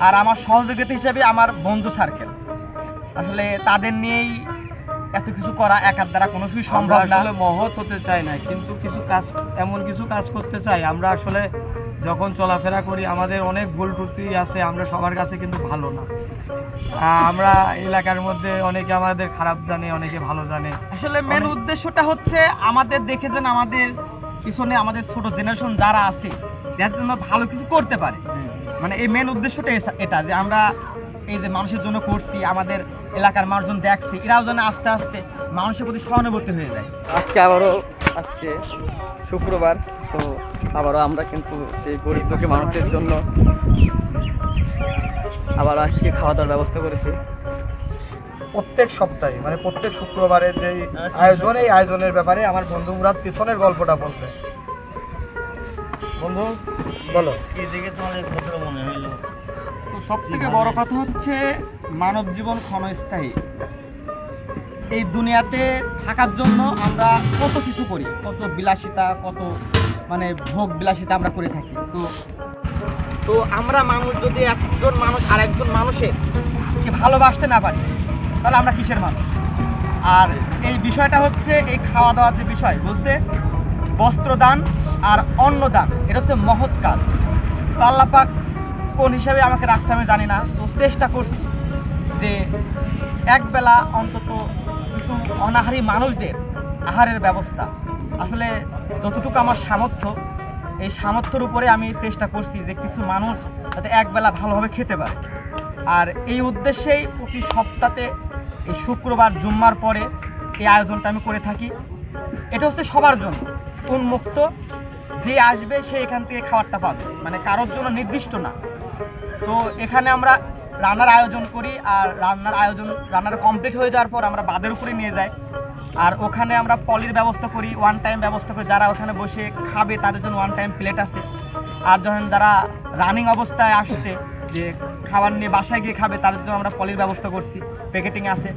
আর আমার সহযোগিতা হিসেবে আমার বন্ধু সার্কেল। আসলে তাদের নিয়েই এত কিছু করা একার দ্বারা কোনো কিছুই সম্ভব না। আসলে মহৎ হতে চাই না, কিন্তু কিছু কাজ, এমন কিছু কাজ করতে চাই। আমরা আসলে যখন চলাফেরা করি আমাদের অনেক ভুল ত্রুটি আছে, আমরা সবার কাছে কিন্তু ভালো না। আমরা এলাকার মধ্যে অনেকে আমাদের খারাপ জানে, অনেকে ভালো জানে। আসলে মেন উদ্দেশ্যটা হচ্ছে আমাদের দেখে যেন আমাদের পিছনে আমাদের ছোট জেনারেশন যারা আছে যার জন্য ভালো কিছু করতে পারে। মানে এই মেন উদ্দেশ্যটা এটা যে আমরা এই যে মানুষের জন্য করছি, আমাদের এলাকার মানুষজন দেখছি, এরাও যেন আস্তে আস্তে মানুষের প্রতি সহানুভূতি হয়ে যায়। আজকে শুক্রবার, তো আবারও আমরা কিন্তু এই গরিব দুঃখী মানুষের জন্য আবার আজকে খাওয়া দাওয়ার ব্যবস্থা করেছি। প্রত্যেক সপ্তাহে মানে প্রত্যেক শুক্রবারে যে আয়োজন, এই আয়োজনের ব্যাপারে আমার বন্ধু মুরাদ পিছনের গল্পটা বলবে। বন্ধু বলো, এই দিকে তোমাদের কত মনে হইলো? তো সব থেকে বড় কথা হচ্ছে মানব জীবন ক্ষণস্থায়ী। এই দুনিয়াতে থাকার জন্য আমরা কত কিছু করি, কত বিলাসিতা, কত মানে ভোগ বিলাসিতা আমরা করে থাকি। তো আমরা মানুষ যদি একজন মানুষ আর একজন মানুষের ভালোবাসতে না পারি তাহলে আমরা কিসের মানুষ? আর এই বিষয়টা হচ্ছে এই খাওয়া দাওয়ার যে বিষয় বলছে বস্ত্রদান আর অন্নদান, এটা হচ্ছে মহৎ কাজ। তো আল্লাহ পাক কোন হিসাবে আমাকে রাখছে আমি জানি না, তো চেষ্টা করছি যে একবেলা অন্তত কিছু অনাহারী মানুষদের আহারের ব্যবস্থা। আসলে যতটুকু আমার সামর্থ্য, এই সামর্থ্যের উপরে আমি চেষ্টা করছি যে কিছু মানুষ যাতে একবেলা ভালোভাবে খেতে পারে। আর এই উদ্দেশ্যেই প্রতি সপ্তাহে এই শুক্রবার জুম্মার পরে এই আয়োজনটা আমি করে থাকি। এটা হচ্ছে সবার জন্য উন্মুক্ত, যে আসবে সে এখান থেকে খাবারটা পাবে, মানে কারোর জন্য নির্দিষ্ট না। তো এখানে আমরা রান্নার আয়োজন করি, আর রান্নার কমপ্লিট হয়ে যাওয়ার পর আমরা বাদের উপরে নিয়ে যাই। আর ওখানে আমরা পলির ব্যবস্থা করি, ওয়ান টাইম ব্যবস্থা করি, যারা ওখানে বসে খাবে তাদের জন্য ওয়ান টাইম প্লেট আছে। আর যখন যারা রানিং অবস্থায় আসছে যে খাবার নিয়ে বাসায় গিয়ে খাবে তাদের জন্য আমরা পলির ব্যবস্থা করছি, প্যাকেটিং আছে।